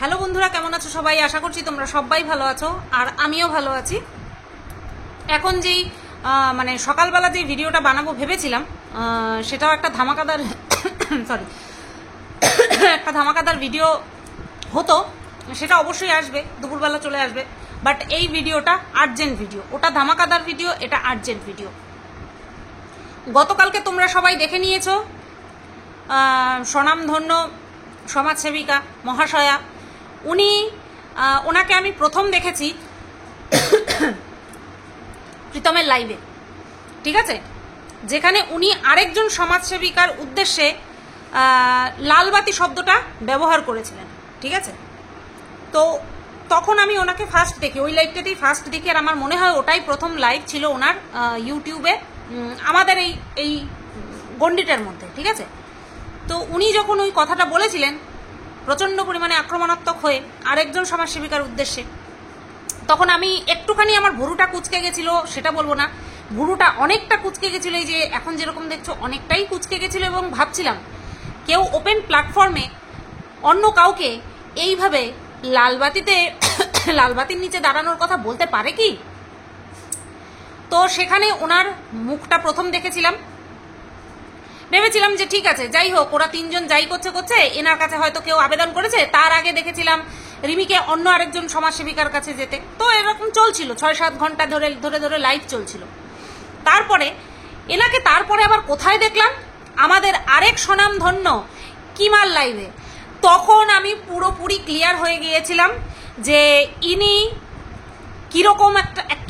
Hello বন্ধুরা, কেমন আছো সবাই? আশা করছি তোমরা সবাই ভালো আছো, আর আমিও ভালো আছি। এখন যেই মানে সকালবেলা যে ভিডিওটা বানাবো ভেবেছিলাম, সেটাও একটা ধামাকাদার সরি একটা ধামাকাদার ভিডিও হতো, সেটা অবশ্যই আসবে, দুপুরবেলা চলে আসবে। বাট এই ভিডিওটা আর্জেন্ট ভিডিও, ওটা ধামাকাদার ভিডিও, এটা আর্জেন্ট ভিডিও। গতকালকে তোমরা সবাই দেখে নিয়েছো স্বনামধন্য সমাজসেবিকা মহাশয়া, ওনাকে আমি প্রথম দেখেছি প্রীতমের লাইভে, ঠিক আছে, যেখানে উনি আরেকজন সমাজসেবিকার উদ্দেশ্যে লালবাতি শব্দটা ব্যবহার করেছিলেন, ঠিক আছে। তো তখন আমি ওনাকে ফার্স্ট দেখি, ওই লাইভটাতেই ফার্স্ট দেখি, আর আমার মনে হয় ওটাই প্রথম লাইভ ছিল ওনার ইউটিউবে, আমাদের এই গণ্ডিটার মধ্যে, ঠিক আছে। তো উনি যখন ওই কথাটা বলেছিলেন প্রচণ্ড পরিমাণে আক্রমণাত্মক হয়ে আরেকজন সমাজসেবিকার উদ্দেশ্যে, তখন আমি একটুখানি আমার ভুরুটা কুঁচকে গেছিল, সেটা বলবো না, ভুরুটা অনেকটা কুঁচকে গেছিলো, এই যে এখন যেরকম দেখছো অনেকটাই কুঁচকে গেছিলো, এবং ভাবছিলাম কেউ ওপেন প্ল্যাটফর্মে অন্য কাউকে এইভাবে লালবাতির নিচে দাঁড়ানোর কথা বলতে পারে কি? তো সেখানে ওনার মুখটা প্রথম দেখেছিলাম, ভেবেছিলাম যে ঠিক আছে, যাই হোক, ওরা তিনজন যাই করছে, এনার কাছে হয়তো কেউ আবেদন করেছে। তার আগে দেখেছিলাম রিমিকে অন্য আরেকজন সমাজসেবিকার কাছে যেতে, তো এরকম চলছিল 6-7 ঘন্টা ধরে লাইভ চলছিল। তারপরে এনাকে আবার কোথায় দেখলাম? আমাদের আরেক স্বনামধন্য কিমার লাইভে। তখন আমি পুরোপুরি ক্লিয়ার হয়ে গিয়েছিলাম যে ইনি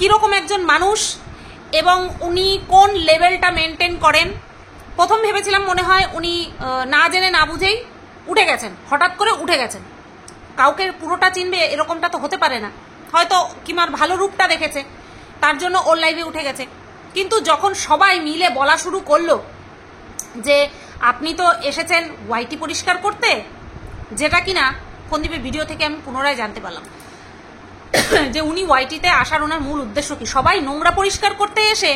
কিরকম একজন মানুষ এবং উনি কোন লেভেলটা মেনটেন করেন। প্রথম ভেবেছিলাম মনে হয় উনি না জেনে না বুঝেই উঠে গেছেন, হঠাৎ করে উঠে গেছেন, কাউকে পুরোটা চিনবে এরকমটা তো হতে পারে না, হয়তো কিমার ভালো রূপটা দেখেছে তার জন্য ওর লাইভে উঠে গেছে। কিন্তু যখন সবাই মিলে বলা শুরু করলো যে আপনি তো এসেছেন ওয়াইটি পরিষ্কার করতে, যেটা কিনা ফোনদীপের ভিডিও থেকে আমি পুনরায় জানতে পারলাম যে উনি ওয়াইটিতে আসার ওনার মূল উদ্দেশ্য কি, সবাই নোংরা পরিষ্কার করতে এসে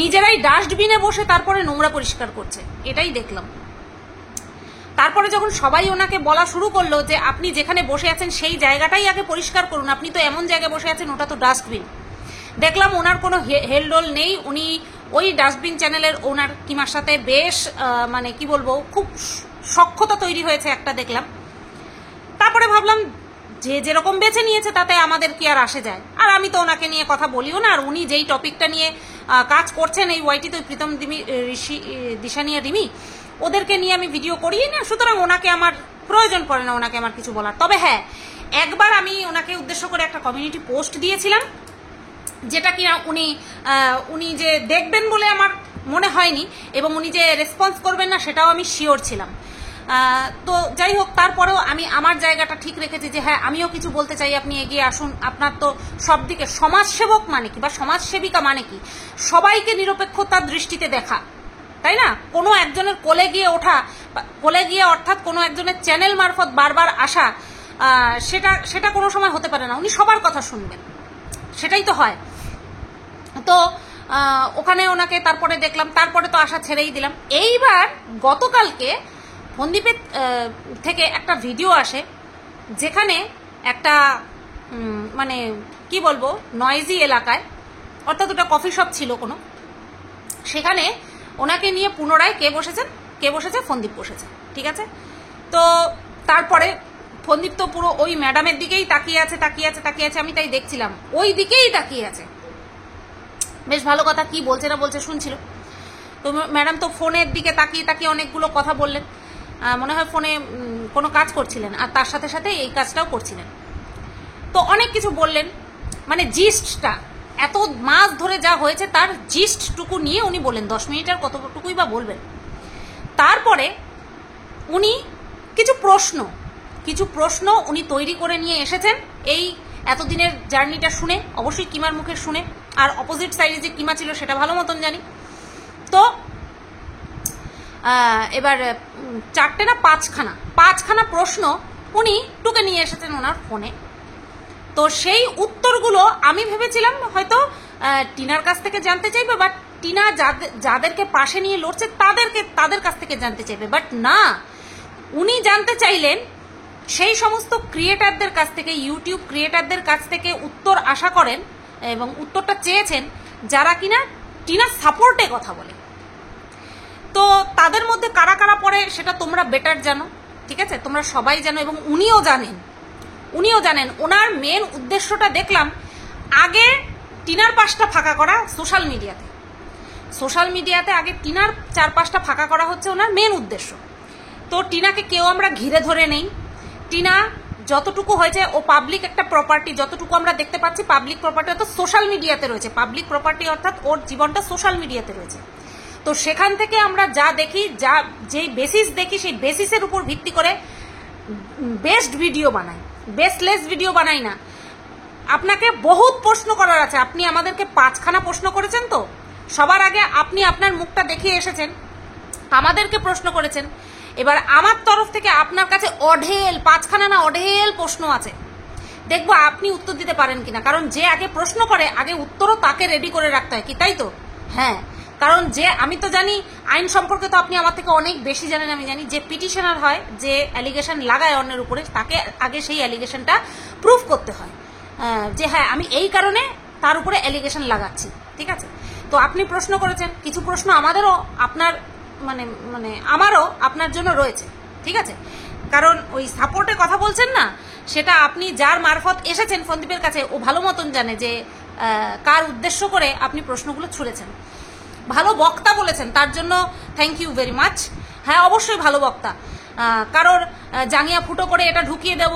নিজেরাই ডাস্টবিনে বসে তারপরে নোংরা পরিষ্কার করছে, এটাই দেখলাম। তারপরে যখন সবাই ওনাকে বলা শুরু করলো যে আপনি যেখানে বসে আছেন সেই জায়গাটাই আগে পরিষ্কার করুন, আপনি তো এমন জায়গায় বসে আছেন ওটা তো ডাস্টবিন, দেখলাম ওনার কোনো হেলডোল নেই। উনি ওই ডাস্টবিন চ্যানেলের ওনার কিমার সাথে বেশ মানে কি বলবো, খুব সখ্যতা তৈরি হয়েছে একটা, দেখলাম। তারপরে ভাবলাম যে যেরকম বেছে নিয়েছে তাতে আমাদের কি আর আসে যায়, আর আমি তো ওনাকে নিয়ে কথা বলিও না। আর উনি যেই টপিকটা নিয়ে কাজ করছেন এই ওয়াইটি, তো প্রীতম দিশানিয়া রিমি, ওদেরকে নিয়ে আমি ভিডিও করিই না, সুতরাং ওনাকে আমার প্রয়োজন পড়ে না ওনাকে আমার কিছু বলার। তবে হ্যাঁ, একবার আমি ওনাকে উদ্দেশ্য করে একটা কমিউনিটি পোস্ট দিয়েছিলাম, যেটা কিনা উনি যে দেখবেন বলে আমার মনে হয়নি, এবং উনি যে রেসপন্স করবেন না সেটাও আমি শিওর ছিলাম। তো যাই হোক, তারপরেও আমি আমার জায়গাটা ঠিক রেখেছি যে হ্যাঁ, আমিও কিছু বলতে চাই, আপনি এগিয়ে আসুন। আপনার তো সব দিকে সমাজসেবক মানে কি বা সমাজসেবিকা মানে কি, সবাইকে নিরপেক্ষতার দৃষ্টিতে দেখা, তাই না? কোনো একজনের কোলে গিয়ে অর্থাৎ কোনো একজনের চ্যানেল মারফত বারবার আসা, সেটা কোনো সময় হতে পারে না। উনি সবার কথা শুনবেন, সেটাই তো হয়। তো ওখানে ওনাকে তারপরে দেখলাম, তারপরে তো আশা ছেড়েই দিলাম। এইবার গতকালকে ফোনদীপের থেকে একটা ভিডিও আসে, যেখানে একটা মানে কি বলবো, নয়েজি এলাকায়, অর্থাৎ ওটা কফি শপ ছিল কোনো, সেখানে ওনাকে নিয়ে পুনরায় কে বসেছে? ফোনদীপ বসেছে, ঠিক আছে। তো তারপরে ফোনদীপ তো পুরো ওই ম্যাডামের দিকেই তাকিয়ে আছে, আমি তাই দেখছিলাম ওই দিকেই তাকিয়ে আছে। বেশ ভালো কথা, কি বলছে না বলছে শুনছিল। তো ম্যাডাম তো ফোনের দিকে তাকিয়ে অনেকগুলো কথা বললেন, মনে হয় ফোনে কোনো কাজ করছিলেন, আর তার সাথে সাথে এই কাজটাও করছিলেন। তো অনেক কিছু বললেন, মানে জিস্টটা এত মাস ধরে যা হয়েছে তার জিস্টটুকু নিয়ে উনি বললেন। 10 মিনিটের কতটুকুই বা বলবেন। তারপরে উনি কিছু প্রশ্ন উনি তৈরি করে নিয়ে এসেছেন এই এতদিনের জার্নিটা শুনে, অবশ্যই কিমার মুখে শুনে, আর অপোজিট সাইডে যে কিমা ছিল সেটা ভালো মতন জানি। তো এবার 4টে না 5খানা প্রশ্ন উনি টুকে নিয়ে এসেছেন ওনার ফোনে। তো সেই উত্তরগুলো আমি ভেবেছিলাম হয়তো টিনার কাছ থেকে জানতে চাইবে, বাট টিনা যাদেরকে পাশে নিয়ে লড়ছে তাদের কাছ থেকে জানতে চাইবে, বাট না, উনি জানতে চাইলেন সেই সমস্ত ক্রিয়েটারদের কাছ থেকে, ইউটিউব ক্রিয়েটারদের কাছ থেকে উত্তর আশা করেন এবং উত্তরটা চেয়েছেন যারা কিনা টিনার সাপোর্টে কথা বলে। তো তাদের মধ্যে কারা কারা পড়ে সেটা তোমরা বেটার জানো, ঠিক আছে, তোমরা সবাই জানো এবং উনিও জানেন। ওনার মেন উদ্দেশ্যটা দেখলাম আগে টিনার পাশটা ফাঁকা করা, সোশ্যাল মিডিয়াতে আগে টিনার 4-5টা ফাঁকা করা হচ্ছে ওনার মেন উদ্দেশ্য। তো টিনাকে কেউ আমরা ঘিরে ধরে নেই। টিনা যতটুকু হয়েছে, ও পাবলিক একটা প্রপার্টি, যতটুকু আমরা দেখতে পাচ্ছি পাবলিক প্রপার্টি অর্থাৎ সোশ্যাল মিডিয়াতে রয়েছে, পাবলিক প্রপার্টি অর্থাৎ ওর জীবনটা সোশ্যাল মিডিয়াতে রয়েছে। তো সেখান থেকে আমরা যা দেখি, যেই বেসিস দেখি সেই বেসিসের উপর ভিত্তি করে বেস্ট ভিডিও বানাই, বেস্টলেস ভিডিও বানাই না। আপনাকে বহুত প্রশ্ন করার আছে, আপনি আমাদেরকে 5খানা প্রশ্ন করেছেন। তো সবার আগে আপনি আপনার মুখটা দেখিয়ে এসেছেন, আমাদেরকে প্রশ্ন করেছেন। এবার আমার তরফ থেকে আপনার কাছে অঢেল 5খানা না অঢেল প্রশ্ন আছে, দেখবো আপনি উত্তর দিতে পারেন কিনা। কারণ যে আগে প্রশ্ন করে আগে উত্তরও তাকে রেডি করে রাখতে হয়, কি তাই তো? হ্যাঁ, কারণ যে, আমি তো জানি আইন সম্পর্কে তো আপনি আমার থেকে অনেক বেশি জানেন। আমি জানি যে পিটিশনার হয়, যে অ্যালিগেশন লাগায় অন্যের উপরে, তাকে আগে সেই অ্যালিগেশনটা প্রুফ করতে হয় যে হ্যাঁ আমি এই কারণে তার উপরে অ্যালিগেশন লাগাচ্ছি, ঠিক আছে। তো আপনি প্রশ্ন করেছেন, কিছু প্রশ্ন আমাদেরও আপনার আমারও আপনার জন্য রয়েছে, ঠিক আছে। কারণ ওই সাপোর্টে কথা বলছেন না, সেটা আপনি যার মারফত এসেছেন ফন্দীপের কাছে, ও ভালো মতন জানে যে কার উদ্দেশ্য করে আপনি প্রশ্নগুলো ছুড়েছেন। ভালো বক্তা বলেছেন, তার জন্য থ্যাংক ইউ ভেরি মাচ। হ্যাঁ, অবশ্যই ভালো বক্তা। কারোর জাঙ্গিয়া ফুটো করে এটা ঢুকিয়ে দেব,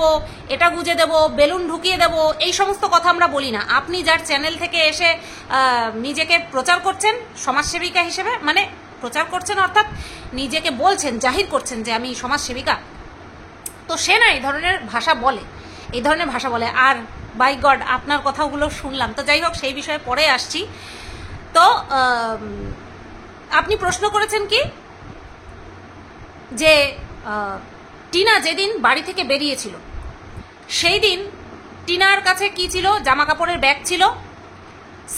এটা গুজে দেব, বেলুন ঢুকিয়ে দেব, এই সমস্ত কথা আমরা বলি না। আপনি যার চ্যানেল থেকে এসে নিজেকে প্রচার করছেন সমাজসেবিকা হিসেবে, মানে প্রচার করছেন অর্থাৎ নিজেকে বলছেন, জাহির করছেন যে আমি সমাজসেবিকা, তো সে না এই ধরনের ভাষা বলে। আর বাই গড, আপনার কথাগুলো শুনলাম। তো যাই হোক, সেই বিষয়ে পরে আসছি। তো আপনি প্রশ্ন করেছেন কি, যে টিনা যেদিন বাড়ি থেকে বেরিয়েছিল সেই দিন টিনার কাছে কি ছিল? জামা কাপড়ের ব্যাগ ছিল,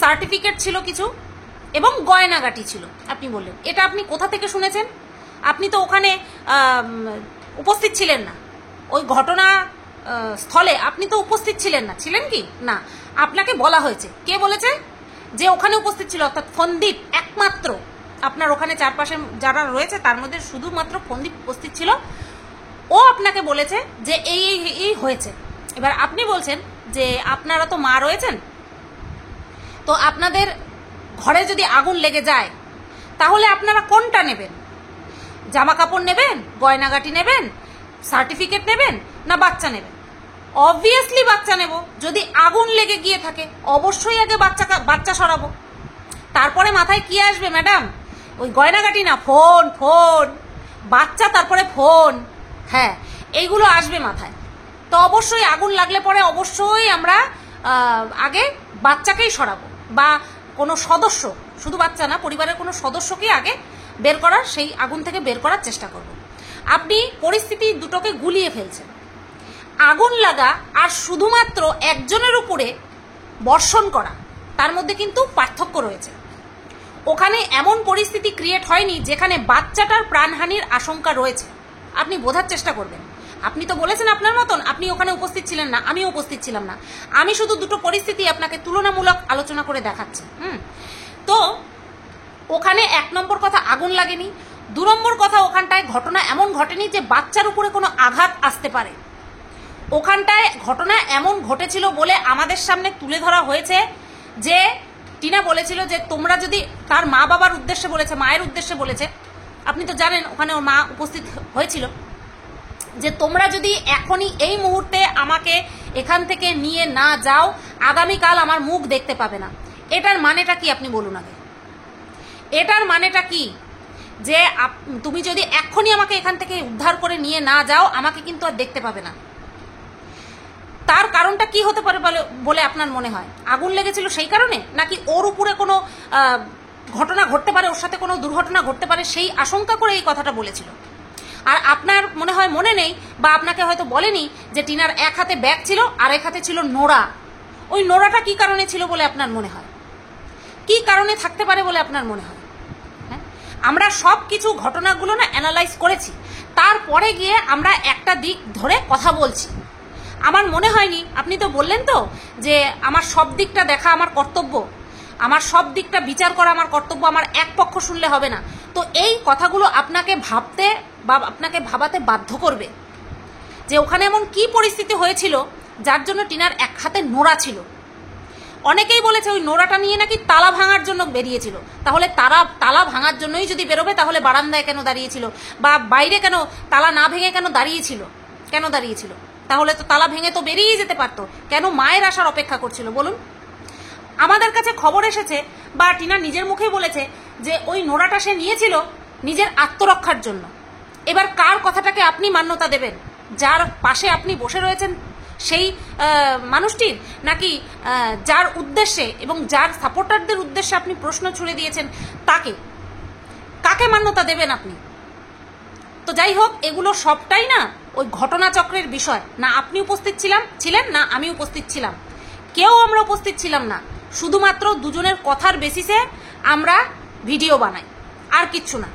সার্টিফিকেট ছিল কিছু, এবং গয়নাগাটি ছিল। আপনি বললেন, এটা আপনি কোথা থেকে শুনেছেন? আপনি তো ওখানে উপস্থিত ছিলেন না, ওই ঘটনা স্থলে আপনি তো উপস্থিত ছিলেন না। ছিলেন কি না? আপনাকে বলা হয়েছে। কে বলেছে? যে ওখানে উপস্থিত ছিল, অর্থাৎ ফন্দীপ একমাত্র। আপনার ওখানে চারপাশে যারা রয়েছে তার মধ্যে শুধুমাত্র ফন্দীপ উপস্থিত ছিল। ও আপনাকে বলেছে যে এই হয়েছে। এবার আপনি বলছেন যে আপনারা তো মা রয়েছেন, তো আপনাদের ঘরে যদি আগুন লেগে যায় তাহলে আপনারা কোনটা নেবেন? জামা কাপড় নেবেন, গয়নাগাটি নেবেন, সার্টিফিকেট নেবেন, না বাচ্চা নেবেন? অবভিয়াসলি বাচ্চা নেব। যদি আগুন লেগে গিয়ে থাকে অবশ্যই আগে বাচ্চা সরাবো। তারপরে মাথায় কি আসবে ম্যাডাম? ওই গয়নাগাটি না, ফোন, বাচ্চা, তারপরে ফোন, হ্যাঁ এইগুলো আসবে মাথায়। তো অবশ্যই আগুন লাগলে পরে অবশ্যই আমরা আগে বাচ্চাকেই সরাবো, বা কোনো সদস্য, শুধু বাচ্চা না, পরিবারের কোনো সদস্যকে আগে বের করার, সেই আগুন থেকে বের করার চেষ্টা করব। আপনি পরিস্থিতি দুটোকে গুলিয়ে ফেলছেন। আগুন লাগা আর শুধুমাত্র একজনের উপরে বর্ষণ করা, তার মধ্যে কিন্তু পার্থক্য রয়েছে। ওখানে এমন পরিস্থিতি ক্রিয়েট হয়নি যেখানে বাচ্চাটার প্রাণহানির আশঙ্কা রয়েছে। আপনি বোঝার চেষ্টা করবেন। আপনি তো বলেছেন আপনার মতন আপনি ওখানে উপস্থিত ছিলেন না, আমিও উপস্থিত ছিলাম না। আমি শুধু দুটো পরিস্থিতি আপনাকে তুলনামূলক আলোচনা করে দেখাচ্ছি। তো ওখানে 1 নম্বর কথা আগুন লাগেনি। 2 নম্বর কথা, ওখানটায় ঘটনা এমন ঘটেনি যে বাচ্চার উপরে কোনো আঘাত আসতে পারে। ওখানটায় ঘটনা এমন ঘটেছিল বলে আমাদের সামনে তুলে ধরা হয়েছে যে টিনা বলেছিল যে তোমরা যদি, তার মা বাবার উদ্দেশ্যে বলেছে, মায়ের উদ্দেশ্যে বলেছে, আপনি তো জানেন ওখানে ওর মা উপস্থিত হয়েছিল, যে তোমরা যদি এখনই এই মুহূর্তে আমাকে এখান থেকে নিয়ে না যাও আগামীকাল আমার মুখ দেখতে পাবে না। এটার মানেটা কি আপনি বলুন আগে? এটার মানেটা কি? যে তুমি যদি এখনই আমাকে এখান থেকে উদ্ধার করে নিয়ে না যাও আমাকে কিন্তু আর দেখতে পাবে না। তার কারণটা কি হতে পারে বলে আপনার মনে হয়? আগুন লেগেছিল সেই কারণে, নাকি ওর উপরে কোনো ঘটনা ঘটতে পারে, ওর সাথে কোনো দুর্ঘটনা ঘটতে পারে সেই আশঙ্কা করে এই কথাটা বলেছিল? আর আপনার মনে হয় মনে নেই, বা আপনাকে হয়তো বলেনি যে টিনার এক হাতে ব্যাগ ছিল আর এক হাতে ছিল নোড়া। ওই নোড়াটা কি কারণে ছিল বলে আপনার মনে হয়? কি কারণে থাকতে পারে বলে আপনার মনে হয়? হ্যাঁ, আমরা সব কিছু ঘটনাগুলো না অ্যানালাইজ করেছি, তারপরে গিয়ে আমরা একটা দিক ধরে কথা বলছি। আমার মনে হয়নি, আপনি তো বললেন তো যে আমার সব দিকটা দেখা আমার কর্তব্য, আমার সব দিকটা বিচার করা আমার কর্তব্য, আমার এক পক্ষ শুনলে হবে না। তো এই কথাগুলো আপনাকে ভাবতে বা আপনাকে ভাবাতে বাধ্য করবে যে ওখানে এমন কি পরিস্থিতি হয়েছিল যার জন্য টিনার এক হাতে নোড়া ছিল। অনেকেই বলেছে ওই নোড়াটা নিয়ে নাকি তালা ভাঙার জন্য বেরিয়েছিল। তাহলে তালা ভাঙার জন্যই যদি বেরোবে তাহলে বারান্দায় কেন দাঁড়িয়েছিল, বা বাইরে কেন তালা না ভেঙে কেন দাঁড়িয়েছিল? তাহলে তো তালা ভেঙে তো বেরিয়েই যেতে পারতো, কেন মায়ের আসার অপেক্ষা করছিল বলুন? আমাদের কাছে খবর এসেছে বা টিনা নিজের মুখেই বলেছে যে ওই নোড়াটা সে নিয়েছিল নিজের আত্মরক্ষার জন্য। এবার কার কথাটাকে আপনি মান্যতা দেবেন? যার পাশে আপনি বসে রয়েছেন সেই মানুষটির, নাকি যার উদ্দেশ্যে এবং যার সাপোর্টারদের উদ্দেশ্যে আপনি প্রশ্ন ছুড়ে দিয়েছেন তাকে? কাকে মান্যতা দেবেন আপনি? তো যাই হোক, এগুলো সবটাই না ওই ঘটনাচক্রের বিষয়। না আপনি উপস্থিত ছিলেন, না আমি উপস্থিত ছিলাম, কেউ আমরা উপস্থিত ছিলাম না। শুধুমাত্র দুজনের কথার বেসিসে আমরা ভিডিও বানাই, আর কিচ্ছু না।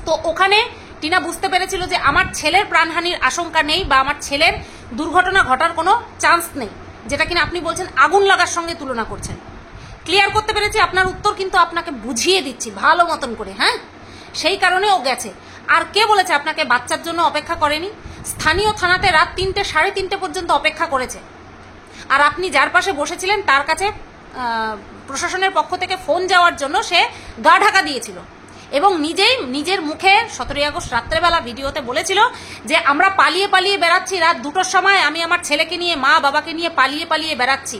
তো ওখানে টিনা বুঝতে পেরেছিল যে আমার ছেলের প্রাণহানির আশঙ্কা নেই বা আমার ছেলের দুর্ঘটনা ঘটার কোনো চান্স নেই, যেটা কিনা আপনি বলছেন আগুন লাগার সঙ্গে তুলনা করছেন। ক্লিয়ার করতে পেরেছি, আপনার উত্তর কিন্তু আপনাকে বুঝিয়ে দিচ্ছি ভালো মতন করে, হ্যাঁ? সেই কারণে ও গেছে। আর কে বলেছে আপনাকে বাচ্চার জন্য অপেক্ষা করেনি? স্থানীয় থানাতে রাত 3টে 3:30 পর্যন্ত অপেক্ষা করেছে। আর আপনি যার পাশে বসেছিলেন তার কাছে প্রশাসনের পক্ষ থেকে ফোন যাওয়ার জন্য সে গা ঢাকা দিয়েছিল এবং নিজের মুখে 17ই আগস্ট রাত্রেবেলা ভিডিওতে বলেছিল যে আমরা পালিয়ে বেড়াচ্ছি, রাত 2টোর সময় আমি আমার ছেলেকে নিয়ে, মা বাবাকে নিয়ে পালিয়ে বেড়াচ্ছি।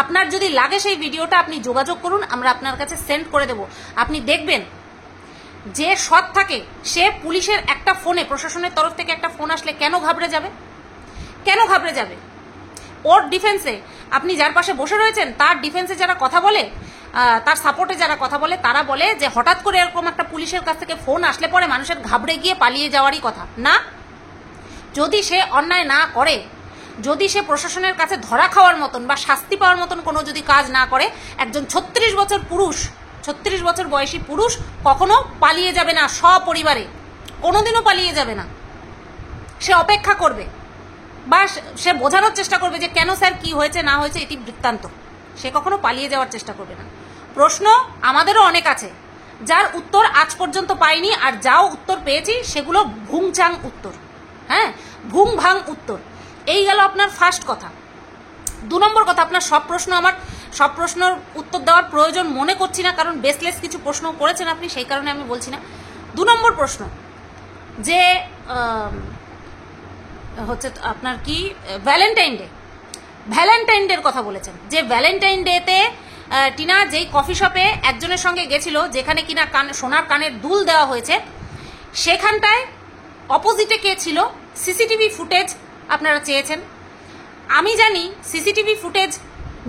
আপনার যদি লাগে সেই ভিডিওটা আপনি যোগাযোগ করুন, আমরা আপনার কাছে সেন্ড করে দেব। আপনি দেখবেন যে সৎ থাকে সে পুলিশের একটা ফোনে, প্রশাসনের তরফ থেকে একটা ফোন আসলে কেন ঘাবড়ে যাবে? ওর ডিফেন্সে আপনি যার পাশে বসে রয়েছেন তার ডিফেন্সে যারা কথা বলে, তার সাপোর্টে যারা কথা বলে, তারা বলে যে হঠাৎ করে এরকম একটা পুলিশের কাছ থেকে ফোন আসলে পরে মানুষের ঘাবড়ে গিয়ে পালিয়ে যাওয়ারই কথা না। যদি সে অন্যায় না করে, যদি সে প্রশাসনের কাছে ধরা খাওয়ার মতন বা শাস্তি পাওয়ার মতন কোনো যদি কাজ না করে, একজন 36 বছর বয়সী পুরুষ কখনো পালিয়ে যাবে না, সপরিবারে কোনোদিনও পালিয়ে যাবে না। সে অপেক্ষা করবে বা সে বোঝানোর চেষ্টা করবে যে কেন স্যার, কি হয়েছে না হয়েছে এটি বৃত্তান্ত। সে কখনো পালিয়ে যাওয়ার চেষ্টা করবে না। প্রশ্ন আমাদেরও অনেক আছে, যার উত্তর আজ পর্যন্ত পাইনি, আর যাও উত্তর পেয়েছি সেগুলো ভুংচাং উত্তর, হ্যাঁ, ভুং ভাং উত্তর। এই গেল আপনার ফার্স্ট কথা। 2 নম্বর কথা, আপনার সব প্রশ্নের উত্তর দেওয়ার প্রয়োজন মনে করছি না, কারণ বেসলেস কিছু প্রশ্ন করেছেন আপনি, সেই কারণে আমি বলছি না। 2 নম্বর প্রশ্ন যে হচ্ছে আপনার কি ভ্যালেন্টাইন ডের কথা বলেছেন, যে ভ্যালেন্টাইন ডেতে টিনা যেই কফি শপে একজনের সঙ্গে গেছিল, যেখানে কিনা সোনার কানের দুল দেওয়া হয়েছে, সেখানটায় অপোজিটে কে ছিল সিসিটিভি ফুটেজ আপনারা চেয়েছেন। আমি জানি সিসিটিভি ফুটেজ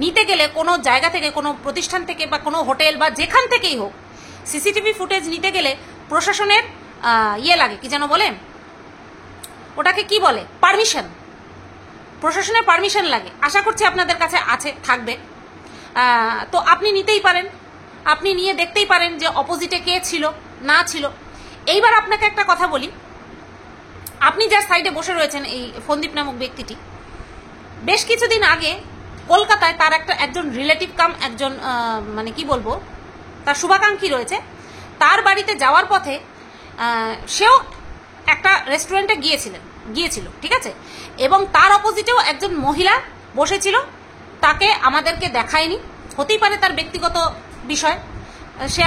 নিতে গেলে কোনো জায়গা থেকে, কোনো প্রতিষ্ঠান থেকে বা কোনো হোটেল বা যেখান থেকেই হোক, সিসিটিভি ফুটেজ নিতে গেলে প্রশাসনের লাগে, কি যেন বলে ওটাকে, কি বলে, পারমিশন। প্রশাসনের পারমিশন লাগে। আশা করছি আপনাদের কাছে থাকবে। তো আপনি নিতেই পারেন, আপনি নিয়ে দেখতেই পারেন যে অপোজিটে কে ছিল না ছিল। এইবার আপনাকে একটা কথা বলি, আপনি যার সাইডে বসে রয়েছেন এই ফন্দীপ নামক ব্যক্তিটি, বেশ কিছুদিন আগে কলকাতায় তার একজন রিলেটিভ কাম একজন মানে কি বলবো, তার শুভাকাঙ্ক্ষী রয়েছে, তার বাড়িতে যাওয়ার পথে সেও একটা রেস্টুরেন্টে গিয়েছিল, ঠিক আছে, এবং তার অপোজিটেও একজন মহিলা বসেছিল, তাকে আমাদেরকে দেখায়নি। হতেই পারে তার ব্যক্তিগত বিষয়, সে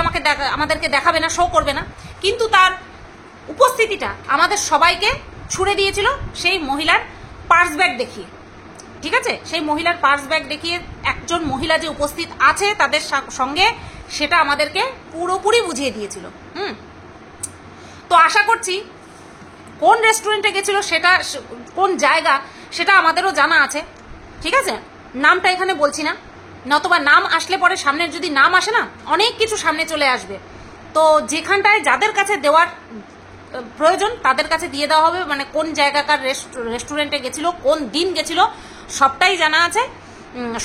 আমাদেরকে দেখাবে না, শো করবে না, কিন্তু তার উপস্থিতিটা আমাদের সবাইকে ছুড়ে দিয়েছিল সেই মহিলার পার্স ব্যাগ দেখিয়ে, ঠিক আছে, সেই মহিলার পার্স ব্যাগ দেখিয়ে একজন মহিলা যে উপস্থিত আছে তাদের সঙ্গে, সেটা আমাদেরকে পুরোপুরি বুঝিয়ে দিয়েছিল। তো আশা করছি কোন রেস্টুরেন্টে গেছিল, সেটা কোন জায়গা সেটা আমাদেরও জানা আছে, ঠিক আছে, নামটা এখানে বলছি না, নতবা নাম আসলে পরে সামনের যদি নাম আসে না, অনেক কিছু সামনে চলে আসবে। তো যেখানটায় যাদের কাছে দেওয়ার প্রয়োজন তাদের কাছে দিয়ে দেওয়া হবে, মানে কোন জায়গাকার রেস্টুরেন্টে গেছিল, কোন দিন গেছিল, সবটাই জানা আছে।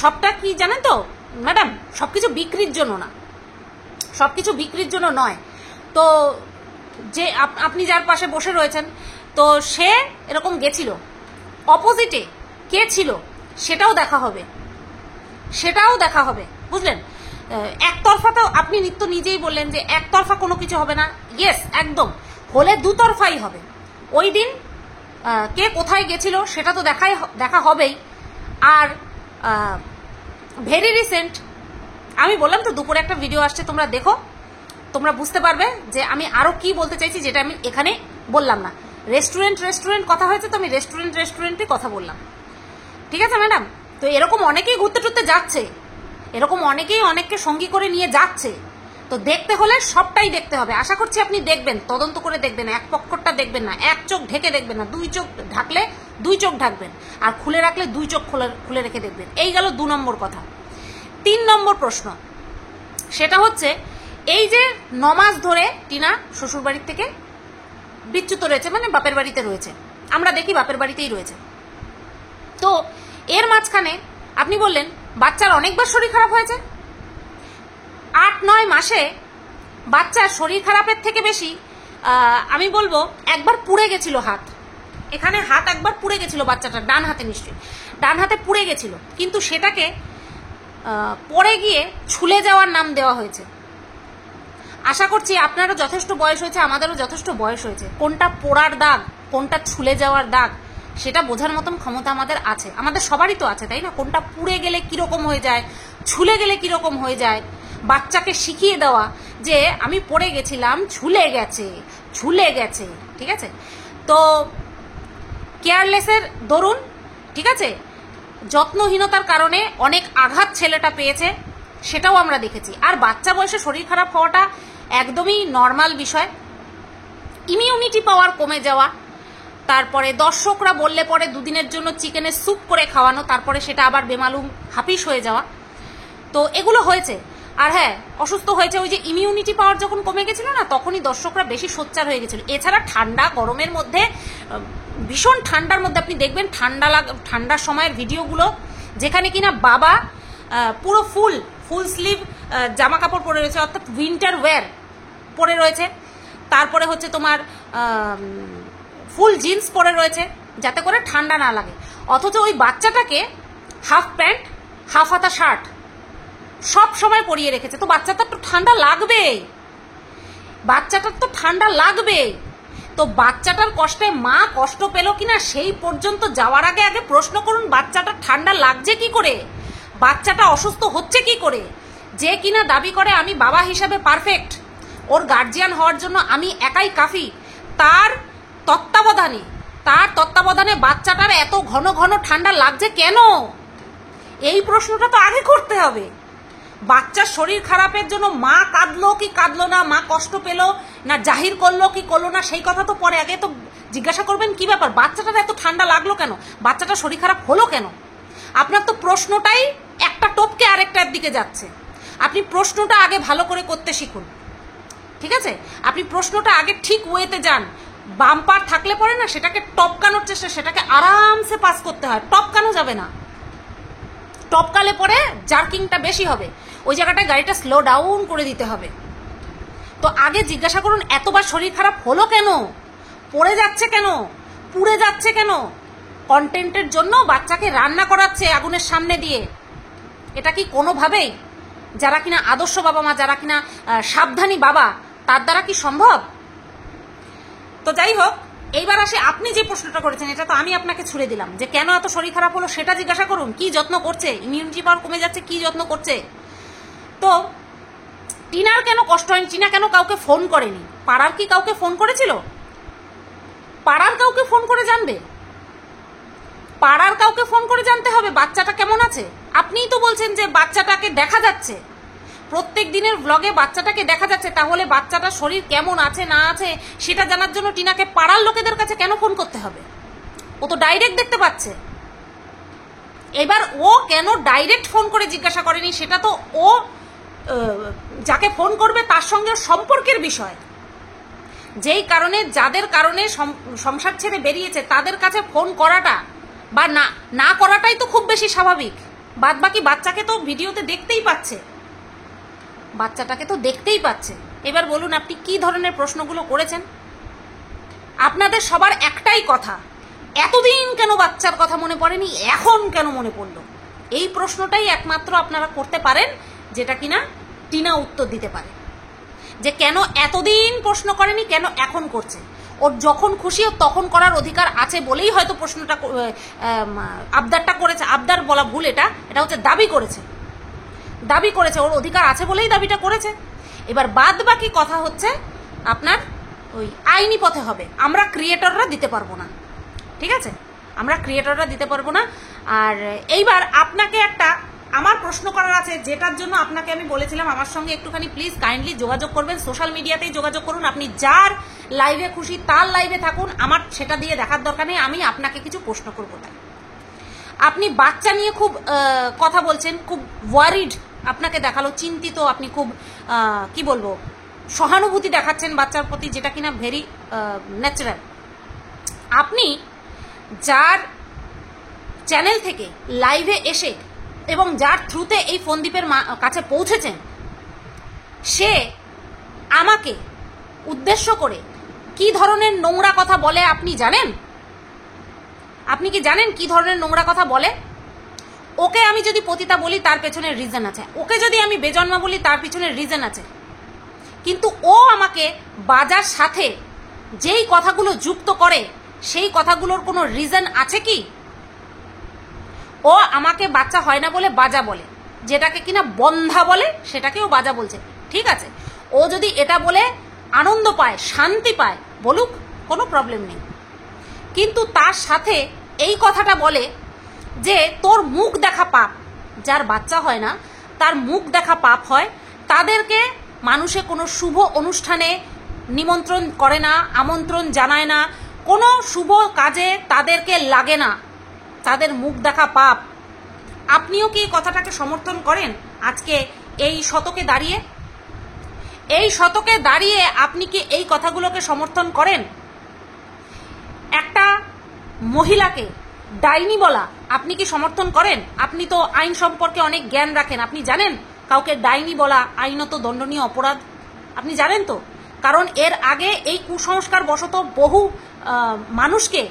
সবটা কি জানেন তো ম্যাডাম, সবকিছু বিক্রির জন্য না, সবকিছু বিক্রির জন্য নয়। তো যে আপনি যার পাশে বসে রয়েছেন, তো সে এরকম গেছিল, অপোজিটে কে ছিল সেটাও দেখা হবে, বুঝলেন? একতরফা তো আপনি নিত্য নিজেই বললেন যে একতরফা কোনো কিছু হবে না। ইয়েস, একদম, হলে দুতরফাই হবে। ওই দিন কে কোথায় গেছিল সেটা তো দেখা হবেই। আর ভেরি রিসেন্ট, আমি বললাম তো দুপুরে একটা ভিডিও আসছে, তোমরা দেখো, তোমরা বুঝতে পারবে যে আমি আরো কি বলতে চাইছি, যেটা আমি এখানে বললাম না। রেস্টুরেন্ট কথা হয়েছে, তো আমি রেস্টুরেন্টই কথা বললাম। ঠিক আছে ম্যাডাম? তো এরকম অনেকেই ঘুরতে টুরতে যাচ্ছে, এরকম অনেকেই অনেককে সঙ্গী করে নিয়ে যাচ্ছে। তো দেখতে হলে সবটাই দেখতে হবে। আশা করছি আপনি দেখবেন, তদন্ত করে দেখবেন, এক পক্ষটা দেখবেন না, এক চোখ ঢেকে দেখবেন না, দুই চোখ ঢাকলে দুই চোখ ঢাকবেন, আর খুলে রাখলে দুই চোখ খুলে রেখে দেখবেন। এই গেল 2 নম্বর কথা। 3 নম্বর প্রশ্ন, সেটা হচ্ছে এই যে 9 মাস ধরে টিনা শ্বশুর বাড়ির থেকে বিচ্যুত রয়েছে, মানে বাপের বাড়িতে রয়েছে, আমরা দেখি বাপের বাড়িতেই রয়েছে। তো এর মাঝখানে আপনি বললেন বাচ্চার অনেকবার শরীর খারাপ হয়েছে। 8-9 মাসে বাচ্চার শরীর খারাপের থেকে বেশি আমি বলবো একবার পুড়ে গেছিল হাত, এখানে হাত একবার পুড়ে গেছিল বাচ্চাটার, ডান হাতে, নিশ্চয়ই ডান হাতে পুড়ে গেছিল, কিন্তু সেটাকে পড়ে গিয়ে ছুলে যাওয়ার নাম দেওয়া হয়েছে। আশা করছি আপনারও যথেষ্ট বয়স হয়েছে, আমাদেরও যথেষ্ট বয়স হয়েছে, কোনটা পোড়ার দাগ কোনটা ছুলে যাওয়ার দাগ সেটা বোঝার মতন ক্ষমতা আমাদের আছে, আমাদের সবারই তো আছে, তাই না? কোনটা পুড়ে গেলে কিরকম হয়ে যায়, ছুলে গেলে কিরকম হয়ে যায়, বাচ্চাকে শিখিয়ে দেওয়া যে আমি পড়ে গেছিলাম, ছুলে গেছে। ঠিক আছে? তো কেয়ারলেসের দরুন, ঠিক আছে, যত্নহীনতার কারণে অনেক আঘাত ছেলেটা পেয়েছে, সেটাও আমরা দেখেছি। আর বাচ্চা বয়সে শরীর খারাপ হওয়াটা একদমই নর্মাল বিষয়। ইমিউনিটি পাওয়ার কমে যাওয়া, তারপরে দর্শকরা বললে পরে 2 দিনের জন্য চিকেনের স্যুপ করে খাওয়ানো, তারপরে সেটা আবার বেমালুম হাপিস হয়ে যাওয়া, তো এগুলো হয়েছে। আর হ্যাঁ, অসুস্থ হয়েছে ওই যে ইমিউনিটি পাওয়ার যখন কমে গেছিল না, তখনই দর্শকরা বেশি সোচ্চার হয়ে গেছিল। এছাড়া ঠান্ডা গরমের মধ্যে, ভীষণ ঠান্ডার মধ্যে আপনি দেখবেন ঠান্ডার সময়ের ভিডিওগুলো, যেখানে কিনা বাবা পুরো ফুল স্লিভ জামা কাপড় পরে রয়েছে, অর্থাৎ উইন্টার ওয়্যার পরে রয়েছে, তারপরে হচ্ছে তোমার ফুল জিন্স পরে রয়েছে যাতে করে ঠান্ডা না লাগে, অথচ ওই বাচ্চাটাকে হাফ প্যান্ট হাফ হাতা শার্ট সব সময় পরিয়ে রেখেছে। তো বাচ্চাটার তো ঠান্ডা লাগবে, তো বাচ্চাটার কষ্টে মা কষ্ট পেল কিনা সেই পর্যন্ত যাওয়ার আগে প্রশ্ন করুন, বাচ্চাটার ঠান্ডা লাগছে কি করে, বাচ্চাটা অসুস্থ হচ্ছে কি করে। যে কিনা দাবি করে আমি বাবা হিসাবে পারফেক্ট, ওর গার্জিয়ান হওয়ার জন্য আমি একাই কাফি, তার তত্ত্বাবধানে বাচ্চাটার এত ঘন ঘন ঠান্ডা লাগছে কেন, এই প্রশ্নটা তো আগে করতে হবে। বাচ্চার শরীর খারাপের জন্য মা কাঁদলো কি কাঁদলো না, মা কষ্ট পেল না জাহির করলো কি করলো না, সেই কথা তো পরে, আগে তো জিজ্ঞাসা করবেন কি ব্যাপার, বাচ্চাটার এত ঠান্ডা লাগলো কেন, বাচ্চাটার শরীর খারাপ হলো কেন। আপনার তো প্রশ্নটাই একটা টপকে আরেকটার দিকে যাচ্ছে। আপনি প্রশ্নটা আগে ভালো করে করতে শিখুন, ঠিক আছে? আপনি প্রশ্নটা আগে ঠিক ওয়েতে যান, বাম্পার থাকলে পরে না সেটাকে টপকানোর চেষ্টা, সেটাকে আরামসে পাস করতে হয়, টপকানো যাবে না, টপকালে পরে জার্কিংটা বেশি হবে, ওই জায়গাটায় গাড়িটা স্লো ডাউন করে দিতে হবে। তো আগে জিজ্ঞাসা করুন এতবার শরীর খারাপ হলো কেন, পড়ে যাচ্ছে কেন, পুড়ে যাচ্ছে কেন, কন্টেন্টের জন্য বাচ্চাকে রান্না করাচ্ছে আগুনের সামনে দিয়ে, এটা কি কোনোভাবেই যারা কিনা আদর্শ বাবা মা, যারা কিনা সাবধানী বাবা, তার দ্বারা কি সম্ভব? তো যাই হোক, এইবার আসে আপনি যে প্রশ্নটা করেছেন, এটা তো আমি আপনাকে ছুড়ে দিলাম যে কেন এত শরীর খারাপ হলো, সেটা জিজ্ঞাসা করুন, কি যত্ন করছে, ইমিউনিটি পাওয়ার কমে যাচ্ছে, কি যত্ন করছে। তো টিনার কেন কষ্ট হয়নি, টিনা কেন কাউকে ফোন করেনি, পাড়ার কি কাউকে ফোন করেছিল, পাড়ার কাউকে ফোন করে জানবে, পাড়ার কাউকে ফোন করে জানতে হবে বাচ্চাটা কেমন আছে। আপনিই তো বলছেন যে বাচ্চাটাকে দেখা যাচ্ছে, প্রত্যেক দিনের ব্লগে বাচ্চাটাকে দেখা যাচ্ছে, তাহলে বাচ্চাটার শরীর কেমন আছে না আছে সেটা জানার জন্য টিনাকে পাড়ার লোকেদের কাছে কেন ফোন করতে হবে, ও তো ডাইরেক্ট দেখতে পাচ্ছে। এবার ও কেন ডাইরেক্ট ফোন করে জিজ্ঞাসা করেনি, সেটা তো ও যাকে ফোন করবে তার সঙ্গে সম্পর্কের বিষয়, যেই কারণে যাদের কারণে সংসার ছেড়ে বেরিয়েছে তাদের কাছে ফোন করাটা বা না করাটাই তো খুব বেশি স্বাভাবিক। বাদ বাকি বাচ্চাকে তো ভিডিওতে দেখতেই পাচ্ছে, বাচ্চাটাকে তো দেখতেই পাচ্ছে। এবার বলুন আপনি কি ধরনের প্রশ্নগুলো করেছেন? আপনাদের সবার একটাই কথা, এতদিন কেন বাচ্চার কথা মনে পড়েনি, এখন কেন মনে পড়লো? এই প্রশ্নটাই একমাত্র আপনারা করতে পারেন, যেটা কিনা টিনা উত্তর দিতে পারে, যে কেন এতদিন প্রশ্ন করেনি, কেন এখন করছে। ওর যখন খুশি ও তখন করার অধিকার আছে বলেই হয়তো প্রশ্নটা আবদারটা করেছে। আবদার বলা ভুল, এটা হচ্ছে দাবি করেছে, ওর অধিকার আছে বলেই দাবিটা করেছে। এবার বাদ বাকি কথা হচ্ছে আপনার ওই আইনি পথে হবে, আমরা ক্রিয়েটররা দিতে পারবো না, ঠিক আছে? আমরা ক্রিয়েটররা দিতে পারবো না। আর এইবার আপনাকে একটা আমার প্রশ্ন করার আছে, যেটার জন্য আপনাকে আমি বলেছিলাম আমার সঙ্গে একটুখানি প্লিজ কাইন্ডলি যোগাযোগ করবেন, সোশ্যাল মিডিয়াতেই যোগাযোগ করুন। আপনি যার লাইভে খুশি তার লাইভে থাকুন, আমার সেটা দিয়ে দেখার দরকার নেই। আমি আপনাকে কিছু প্রশ্ন করবো। তাই আপনি বাচ্চা নিয়ে খুব কথা বলছেন, খুব ওয়ারিড আপনাকে দেখালো, চিন্তিত, আপনি খুব কি বলবো, সহানুভূতি দেখাচ্ছেন বাচ্চার প্রতি, যেটা কিনা ভেরি ন্যাচারাল। আপনি যার চ্যানেল থেকে লাইভে এসে এবং যার থ্রুতে এই ফোনদীপের কাছে পৌঁছেছেন, সে আমাকে উদ্দেশ্য করে কি ধরনের নোংরা কথা বলে আপনি জানেন? আপনি কি জানেন কি ধরনের নোংরা কথা বলে? ওকে আমি যদি পতিতা বলি তার পেছনে রিজন আছে, ওকে যদি আমি বেজন্মা বলি তার পিছনে রিজন আছে, কিন্তু ও আমাকে বাজার সাথে যেই কথাগুলো যুক্ত করে সেই কথাগুলোর কোনো রিজন আছে কি? ও আমাকে বাচ্চা হয় না বলে বাজা বলে, যেটাকে কিনা বন্ধা বলে সেটাকেও বাজা বলছে, ঠিক আছে? ও যদি এটা বলে আনন্দ পায়, শান্তি পায়, বলুক, কোনো প্রবলেম নেই। কিন্তু তার সাথে এই কথাটা বলে যে তোর মুখ দেখা পাপ, যার বাচ্চা হয় না তার মুখ দেখা পাপ হয়, তাদেরকে মানুষে কোনো শুভ অনুষ্ঠানে নিমন্ত্রণ করে না, আমন্ত্রণ জানায় না, কোনো শুভ কাজে তাদেরকে লাগে না, তাদের মুখ দেখা পাপ। আপনিও কি এই কথাটাকে সমর্থন করেন? আজকে এই শতকে দাঁড়িয়ে আপনি কি এই কথাগুলোকে সমর্থন করেন? একটা মহিলাকে ডাইনি বলা আপনি কি সমর্থন করেন? আপনি তো আইন সম্পর্কে অনেক জ্ঞান রাখেন, আপনি জানেন কাউকে ডাইনি বলা আইনত দণ্ডনীয় অপরাধ, আপনি জানেন তো? কারণ এর আগে এই কুসংস্কার বশত বহু মানুষকে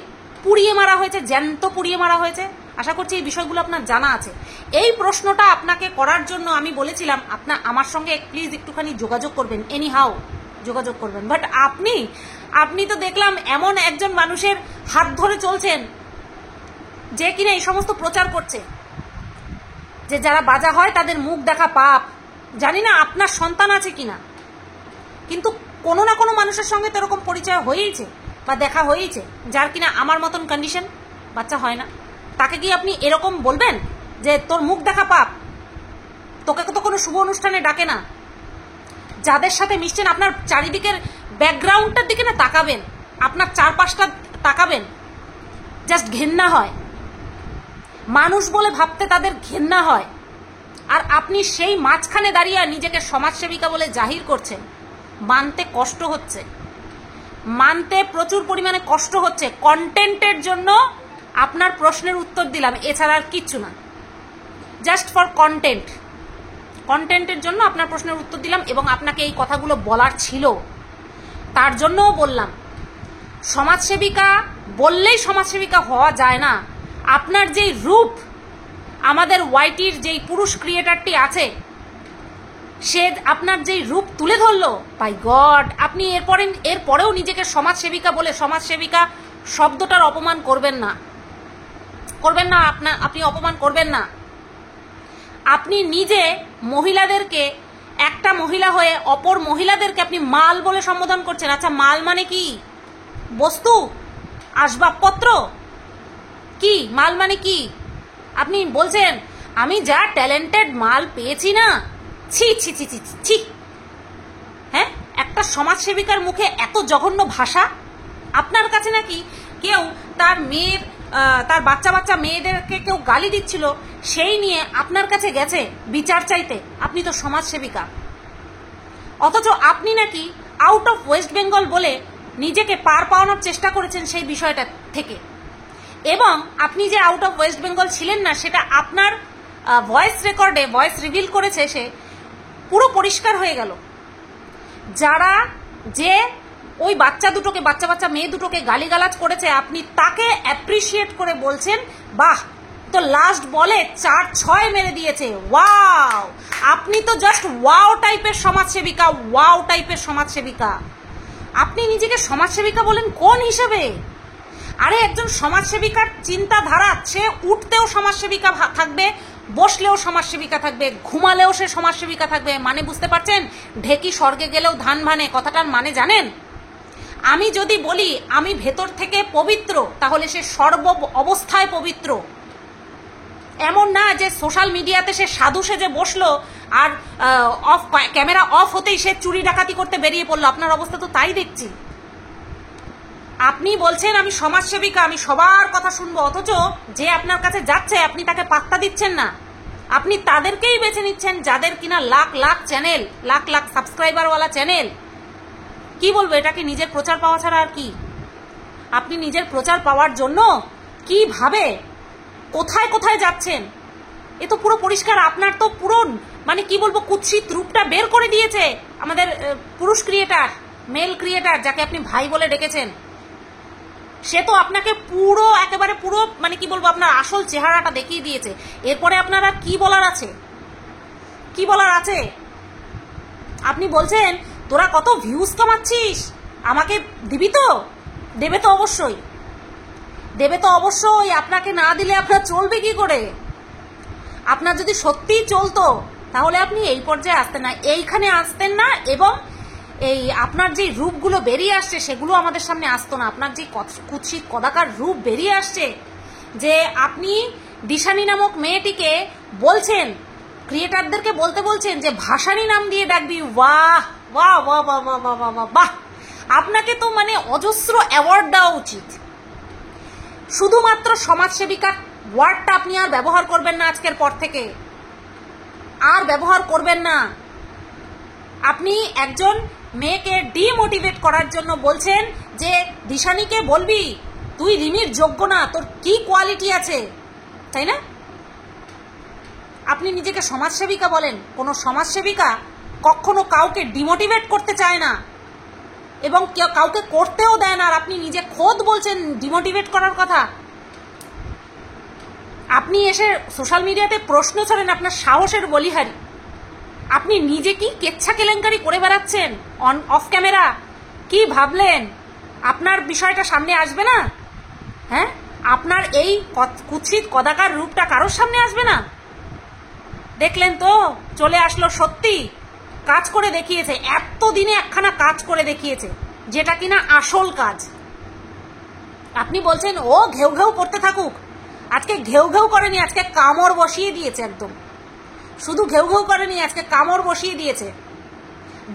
পুড়িয়ে মারা হয়েছে, জ্যান্ত পুড়িয়ে মারা হয়েছে। আশা করছি এই বিষয়গুলো আপনার জানা আছে। এই প্রশ্নটা আপনাকে করার জন্য আমি বলেছিলাম আমার সঙ্গে প্লিজ একটুখানি যোগাযোগ করবেন, এনি হাউ যোগাযোগ করবেন। বাট আপনি তো দেখলাম এমন একজন মানুষের হাত ধরে চলছেন যে কিনা এই সমস্ত প্রচার করছে যে যারা বাজা হয় তাদের মুখ দেখা পাপ। জানি না আপনার সন্তান আছে কিনা, কিন্তু কোনো না কোনো মানুষের সঙ্গে তো এরকম পরিচয় হয়েইছে বা দেখা হয়েইছে যার কিনা আমার মতন কন্ডিশন, বাচ্চা হয় না। তাকে কি আপনি এরকম বলবেন যে তোর মুখ দেখা পাপ? তোকে তো কোনো শুভ অনুষ্ঠানে ডাকে না। যাদের সাথে মিশছেন আপনার চারিদিকের ব্যাকগ্রাউন্ডটার দিকে না তাকাবেন, আপনার চারপাশটা তাকাবেন, জাস্ট ঘেন্না হয়, মানুষ বলে ভাবতে তাদের ঘেন্না হয়। আর আপনি সেই মাঝখানে দাঁড়িয়ে নিজেকে সমাজসেবিকা বলে জাহির করছেন। মানতে কষ্ট হচ্ছে, মানতে প্রচুর পরিমাণে কষ্ট হচ্ছে। কন্টেন্টের জন্য আপনার প্রশ্নের উত্তর দিলাম, এছাড়া আর কিচ্ছু না, জাস্ট ফর কন্টেন্টের জন্য আপনার প্রশ্নের উত্তর দিলাম। এবং আপনাকে এই কথাগুলো বলার ছিল, তার জন্যও বললাম। সমাজসেবিকা বললেই সমাজসেবিকা হওয়া যায় না। আপনার যেই রূপ, আমাদের ওয়াইটির যেই পুরুষ ক্রিয়েটারটি আছে, সে আপনার যেই রূপ তুলে ধরলো, বাই গড, আপনি এরপরেও নিজেকে সমাজসেবিকা বলে সমাজসেবিকা শব্দটার অপমান করবেন না। আপনি অপমান করবেন না। আপনি নিজে মহিলাদেরকে, একটা মহিলা হয়ে অপর মহিলাদেরকে আপনি মাল বলে সম্বোধন করছেন। আচ্ছা, মাল মানে কি? বস্তু, আসবাবপত্র? কি মাল মানে কি? আপনি বলছেন আমি যা ট্যালেন্টেড মাল পেয়েছি না, ছি ছি ছি ছি ছি। হ্যাঁ, একটা সমাজসেবিকার মুখে এত জঘন্য ভাষা? আপনার কাছে নাকি কেউ তার বাচ্চা মেয়েদেরকে কেউ গালি দিচ্ছিল, সেই নিয়ে আপনার কাছে গেছে বিচার চাইতে। আপনি তো সমাজসেবিকা, অথচ আপনি নাকি আউট অফ ওয়েস্ট বেঙ্গল বলে নিজেকে পার পাওয়ানোর চেষ্টা করেছেন সেই বিষয়টা থেকে। এবং আপনি যে আউট অফ ওয়েস্ট বেঙ্গল ছিলেন না, সেটা আপনার ভয়েস রেকর্ডে ভয়েস রিভিল করেছে, সে পুরো পরিষ্কার হয়ে গেল। যারা যে ওই বাচ্চা বাচ্চা মেয়ে দুটোকে গালিগালাজ করেছে, আপনি তাকে অ্যাপ্রিসিয়েট করে বলছেন বাহ, তো লাস্ট বলে 4-6 মেরে দিয়েছে, ওয়াও, আপনি তো জাস্ট ওয়াও টাইপের সমাজসেবিকা, ওয়াও টাইপের সমাজসেবিকা। আপনি নিজেকে সমাজসেবিকা বলেন কোন হিসেবে? আরে একজন সমাজসেবিকার চিন্তাধারা, সে উঠতেও সমাজসেবিকা থাকবে, বসলেও সমাজসেবিকা থাকবে, ঘুমালেও সে সমাজসেবিকা থাকবে। মানে বুঝতে পারছেন? ঢেকি স্বর্গে গেলেও ধান ভানে, কথাটার মানে জানেন? আমি যদি বলি আমি ভেতর থেকে পবিত্র, তাহলে সে সর্ব অবস্থায় পবিত্র। এমন না যে সোশ্যাল মিডিয়াতে সে সাধু সেজে বসলো আর ক্যামেরা অফ হতেই সে চুরি ডাকাতি করতে বেরিয়ে পড়লো। আপনার অবস্থা তো তাই দেখছি। আপনি বলছেন আমি সমাজসেবিকা, আমি সবার কথা শুনবো, অথচ যে আপনার কাছে যাচ্ছে আপনি তাকে পাত্তা দিচ্ছেন না। আপনি তাদেরকেই বেছে নিচ্ছেন যাদের কিনা লাখ লাখ চ্যানেল, লাখ লাখ সাবস্ক্রাইবারওয়ালা চ্যানেল। কি বলবো, এটা কি নিজের প্রচার পাওয়া ছাড়া আর কি? আপনি নিজের প্রচার পাওয়ার জন্য কিভাবে কোথায় কোথায় যাচ্ছেন এ তো পুরো পরিষ্কার। আপনার তো পুরো মানে কি বলবো কুৎসিত রূপটা বের করে দিয়েছে আমাদের পুরুষ ক্রিয়েটার, মেল ক্রিয়েটার, যাকে আপনি ভাই বলে ডেকেছেন। সে তো আপনাকে পুরো একেবারে পুরো মানে কি বলবো আপনার আসল চেহারাটা দেখিয়ে দিয়েছে। এরপরে আপনার আর কি বলার আছে? কি বলার আছে? আপনি বলছেন তোরা কত ভিউজ কামাচ্ছিস, আমাকে দিবি তো? দেবে তো অবশ্যই, দেবে তো অবশ্যই। আপনাকে না দিলে আপনার চলবে কি করে? আপনার যদি সত্যিই চলতো তাহলে আপনি এই পর্যায়ে আসতেন না, এইখানে আসতেন না, এবং এই আপনার যে রূপগুলো বেরিয়ে আসছে সেগুলো আমাদের সামনে আসতো না। আপনার যে কুৎসিত কদাকার রূপ বেরিয়ে আসছে, যে আপনি দিশানি নামক মেয়েটিকে বলছেন, ক্রিয়েটারদেরকে বলতে বলছেন যে ভাসানী নাম দিয়ে ডাকবি। বাহ বাহ বাহ বাহ বাহ বাহ বাহ বাহ, আপনাকে তো মানে অজস্র অ্যাওয়ার্ড দেওয়া উচিত। শুধুমাত্র সমাজসেবিকা ওয়ার্ডটা আপনি আর ব্যবহার করবেন না, আজকের পর থেকে আর ব্যবহার করবেন না। আপনি একজন মেয়েকে ডিমোটিভেট করার জন্য বলছেন যে দিশানিকে বলবি তুই রিমির যোগ্য না, তোর কি কোয়ালিটি আছে, তাই না? আপনি নিজেকে সমাজসেবিকা বলেন। কোনো সমাজসেবিকা কখনো কাউকে ডিমোটিভেট করতে চায় না এবং কাউকে করতেও দেয় না। আর আপনি নিজে খোদ বলছেন ডিমোটিভেট করার কথা। আপনি এসে সোশ্যাল মিডিয়াতে প্রশ্ন ছড়েন, আপনার সাহসের বলিহারি। আপনি নিজে কি কেচ্ছা কেলেঙ্কারি করে বেড়াচ্ছেন অফ ক্যামেরা? কি ভাবলেন আপনার বিষয়টা সামনে আসবে না? হ্যাঁ, আপনার এই কুৎসিত কদাকার রূপটা কারোর সামনে আসবে না? দেখলেন তো, চলে আসলো। সত্যি কাজ করে দেখিয়েছে, এতদিনে একখানা কাজ করে দেখিয়েছে, যেটা কিনা আসল কাজ। আপনি বলছেন ও ঘেউ ঘেউ করতে থাকুক। আজকে ঘেউ ঘেউ করেনি, আজকে কামড় বসিয়ে দিয়েছে। একদম শুধু ঘেউ ঘেউ করেনি, আজকে কামড় বসিয়ে দিয়েছে।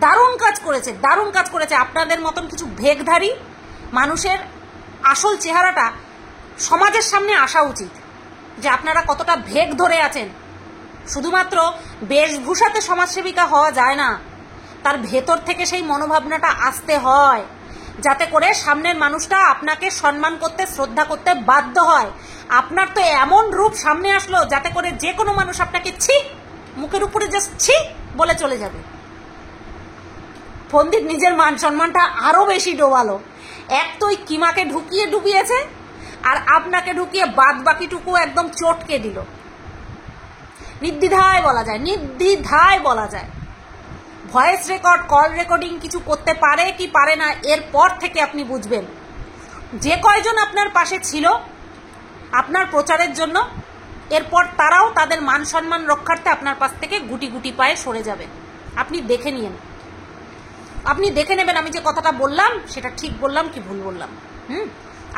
দারুণ কাজ করেছে, দারুণ কাজ করেছে। আপনাদের মতন কিছু ভেগধারী মানুষের আসল চেহারাটা সমাজের সামনে আসা উচিত, যে আপনারা কতটা ভেগ ধরে আছেন। শুধুমাত্র বেশভূষাতে সমাজসেবিকা হওয়া যায় না, তার ভেতর থেকে সেই মনোভাবনাটা আসতে হয়, যাতে করে সামনের মানুষটা আপনাকে সম্মান করতে, শ্রদ্ধা করতে বাধ্য হয়। আপনার তো এমন রূপ সামনে আসলো যাতে করে যে কোনো মানুষ আপনাকে ছি, মুখের উপরে জাস্ট ছি বলে চলে যাবে। পণ্ডিত নিজের মান সম্মানটা আরো বেশি ডোবালো। এক তো ওই কিমাকে ঢুকিয়ে ডুবিয়েছে, আর আপনাকে ঢুকিয়ে বাদ বাকিটুকু একদম চটকে দিল। নির্দ্বিধায় বলা যায়, নির্দ্বিধায় বলা যায়। ভয়েস রেকর্ড, কল রেকর্ডিং কিছু করতে পারে কি পারে না, এরপর থেকে আপনি বুঝবেন। যে কয়জন আপনার পাশে ছিল আপনার প্রচারের জন্য, এরপর তারাও তাদের মান সম্মান রক্ষার্থে আপনার পাশ থেকে গুটি গুটি পায়ে সরে যাবে। আপনি দেখে নিন, আপনি দেখে নেবেন আমি যে কথাটা বললাম সেটা ঠিক বললাম কি ভুল বললাম।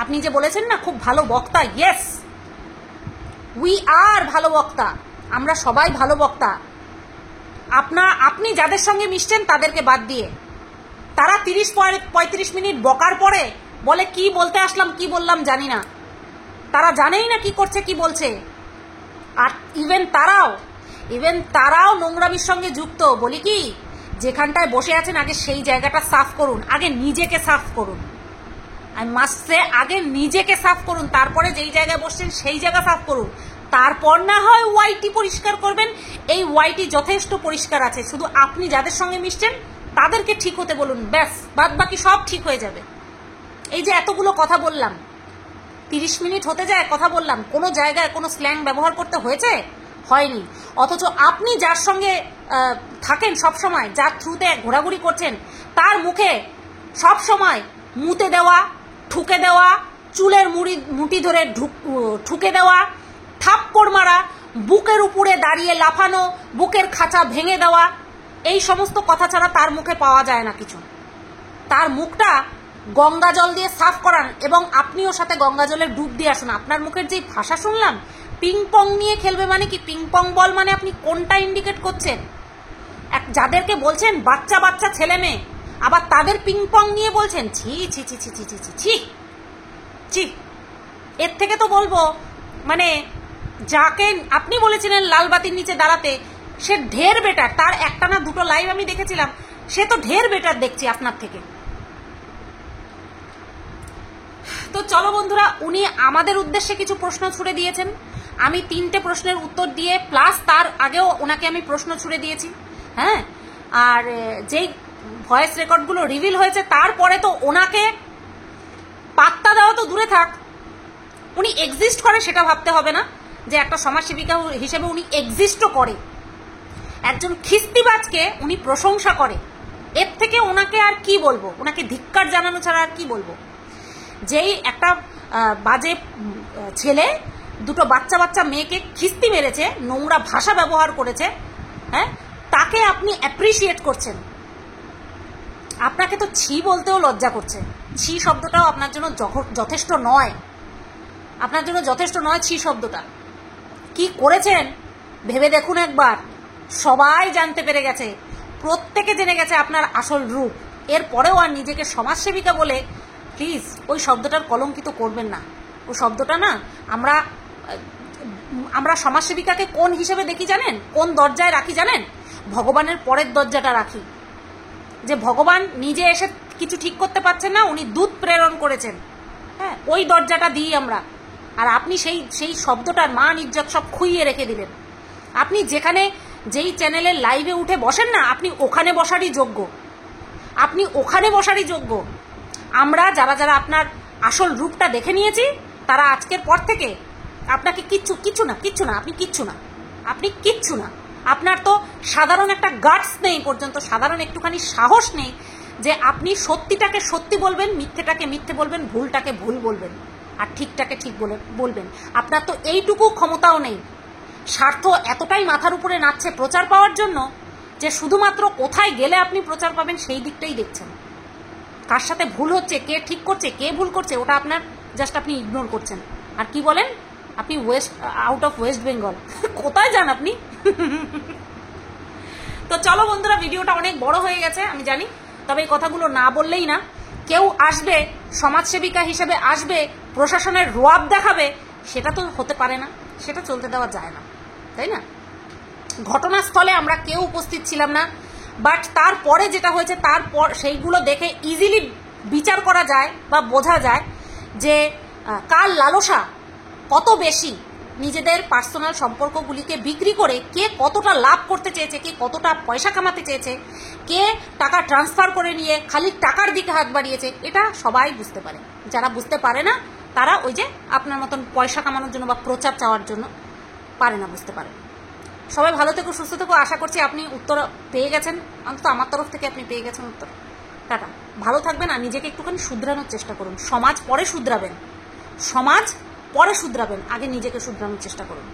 আপনি যে বলেছেন না খুব ভালো বক্তা, ইয়েস, উই আর ভালো বক্তা, আমরা সবাই ভালো বক্তা। আপনি যাদের সঙ্গে মিশছেন তাদেরকে বাদ দিয়ে, তারা 30-35 মিনিট বকার পরে বলে কি বলতে আসলাম কি বললাম জানি না, তারা জানেই না কি করছে কি বলছে। আর ইভেন তারাও নোংরামির সঙ্গে যুক্ত। বলি কি, যেখানটায় বসে আছেন আগে সেই জায়গাটা সাফ করুন, আগে নিজেকে সাফ করুন। আমি মাস্ট সে আগে নিজেকে সাফ করুন, তারপরে যেই জায়গায় বসছেন সেই জায়গা সাফ করুন, তারপর না হয় ওয়াইটি পরিষ্কার করবেন। এই ওয়াইটি যথেষ্ট পরিষ্কার আছে, শুধু আপনি যাদের সঙ্গে মিশছেন তাদেরকে ঠিক হতে বলুন, ব্যাস, বাদ বাকি সব ঠিক হয়ে যাবে। এই যে এতগুলো কথা বললাম, 30 মিনিট হতে যায় কথা বললাম, কোনো জায়গায় কোনো স্ল্যাং ব্যবহার করতে হয়েছে? হয়নি। অথচ আপনি যার সঙ্গে থাকেন সবসময়, যার থ্রুতে ঘোরাঘুরি করছেন, তার মুখে সবসময় মুতে দেওয়া, ঠুকে দেওয়া, চুলের মুঠি ধরে ঠুকে দেওয়া, থাপ্পড় মারা, বুকের উপরে দাঁড়িয়ে লাফানো, বুকের খাঁচা ভেঙে দেওয়া, এই সমস্ত কথা ছাড়া তার মুখে পাওয়া যায় না কিছু। তার মুখটা গঙ্গা জল দিয়ে সাফ করান এবং আপনিও সাথে গঙ্গা জলের ডুব দিয়ে আসুন। আপনার মুখের যে ভাষা শুনলাম, পিং পং নিয়ে খেলবে মানে কি? পিং পং বল মানে আপনি কোনটা ইন্ডিকেট করছেন? যাদেরকে বলছেন বাচ্চা বাচ্চা ছেলে মেয়ে, আবার তাদের পিং পং নিয়ে বলছেন, ছি ছি ছি ছি ছি ছি ছি ছি ছি। এর থেকে তো বলবো, মানে যাকে আপনি বলেছিলেন লালবাতির নিচে দাঁড়াতে, সে ঢের বেটার। তার একটা না দুটো লাইভ আমি দেখেছিলাম, সে তো ঢের বেটার দেখছি আপনার থেকে। তো চলো বন্ধুরা, উনি আমাদের উদ্দেশ্যে কিছু প্রশ্ন ছুড়ে দিয়েছেন। আমি 3টে প্রশ্নের উত্তর দিয়ে, প্লাস তার আগেও ওনাকে আমি প্রশ্ন ছুড়ে দিয়েছি। হ্যাঁ, আর যেই ভয়েস রেকর্ডগুলো রিভিল হয়েছে, তারপরে তো ওনাকে পাত্তা দেওয়া তো দূরে থাক, উনি এক্সিস্ট করে সেটা ভাবতে হবে না যে একটা সমাজসেবিকা হিসেবে উনি এক্সিস্টও করে। একজন খিস্তিবাজকে উনি প্রশংসা করে, এর থেকে ওনাকে আর কি বলবো? ওনাকে ধিক্কার জানানো ছাড়া আর কি বলবো? যেই একটা বাজে ছেলে দুটো বাচ্চা বাচ্চা মেয়েকে খিস্তি মেরেছে, নোংরা ভাষা ব্যবহার করেছে, হ্যাঁ, তাকে আপনি অ্যাপ্রিসিয়েট করছেন। আপনাকে তো ছি বলতেও লজ্জা করছে। ছি শব্দটাও আপনার জন্য যথেষ্ট নয়, আপনার জন্য যথেষ্ট নয় ছি শব্দটা। কি করেছেন ভেবে দেখুন একবার। সবাই জানতে পেরে গেছে, প্রত্যেকে জেনে গেছে আপনার আসল রূপ। এরপরেও আর নিজেকে সমাজসেবিকা বলে প্লিজ ওই শব্দটার কলঙ্কিত করবেন না। ওই শব্দটা না, আমরা সমাজসেবিকাকে কোন হিসেবে দেখি জানেন? কোন দরজায় রাখি জানেন? ভগবানের পরের দরজাটা রাখি। যে ভগবান নিজে এসে কিছু ঠিক করতে পারছেন না, উনি দূত প্রেরণ করেছেন, হ্যাঁ, ওই দরজাটা দিই আমরা। আর আপনি সেই শব্দটার মান ইজ্জত সব খুইয়ে রেখে দিলেন। আপনি যেখানে যেই চ্যানেলে লাইভে উঠে বসেন না, আপনি ওখানে বসারই যোগ্য, আপনি ওখানে বসারই যোগ্য। আমরা যারা যারা আপনার আসল রূপটা দেখে নিয়েছি, তারা আজকের পর থেকে আপনাকে কিচ্ছু না, আপনি কিচ্ছু না। আপনার তো সাধারণ একটা গাটস নেই পর্যন্ত, সাধারণ একটুখানি সাহস নেই যে আপনি সত্যিটাকে সত্যি বলবেন, মিথ্যেটাকে মিথ্যে বলবেন, ভুলটাকে ভুল বলবেন, আর ঠিকটাকে ঠিক বলবেন। আপনার তো এইটুকু ক্ষমতাও নেই। স্বার্থ এতটাই মাথার উপরে নাচছে প্রচার পাওয়ার জন্য যে শুধুমাত্র কোথায় গেলে আপনি প্রচার পাবেন সেই দিকটাই দেখছেন। কার সাথে ভুল হচ্ছে, কে ঠিক করছে, কে ভুল করছে, ওটা আপনার জাস্ট আপনি ইগনোর করছেন। আর কি বলেন আপনি? Out of West Bengal. কোথায় যান আপনি? তো চলো বন্ধুরা, ভিডিওটা অনেক বড় হয়ে গেছে আমি জানি, তবে এই কথাগুলো না বললেই না। কেউ আসবে সমাজসেবিকা হিসেবে, আসবে প্রশাসনের রোয়াব দেখাবে, সেটা তো হতে পারে না, সেটা চলতে দেওয়া যায় না, তাই না? ঘটনাস্থলে আমরা কেউ উপস্থিত ছিলাম না, বাট তারপরে যেটা হয়েছে, তারপর সেইগুলো দেখে ইজিলি বিচার করা যায় বা বোঝা যায় যে কার লালসা কত বেশি। নিজেদের পার্সোনাল সম্পর্কগুলিকে বিক্রি করে কে কতটা লাভ করতে চেয়েছে, কে কতটা পয়সা কামাতে চেয়েছে, কে টাকা ট্রান্সফার করে নিয়ে খালি টাকার দিকে হাত বাড়িয়েছে, এটা সবাই বুঝতে পারে। যারা বুঝতে পারে না, তারা ওই যে আপনার মতন পয়সা কামানোর জন্য বা প্রচার চাওয়ার জন্য পারে না, বুঝতে পারে। সবাই ভালো থেকো, সুস্থ থেকো। আশা করছি আপনি উত্তর পেয়ে গেছেন, অন্তত আমার তরফ থেকে আপনি পেয়ে গেছেন উত্তর। টাটা, ভালো থাকবেন। আর নিজেকে একটুখানি শুধরানোর চেষ্টা করুন। সমাজ পরে শুধরাবেন, আগে নিজেকে শুধরানোর চেষ্টা করুন।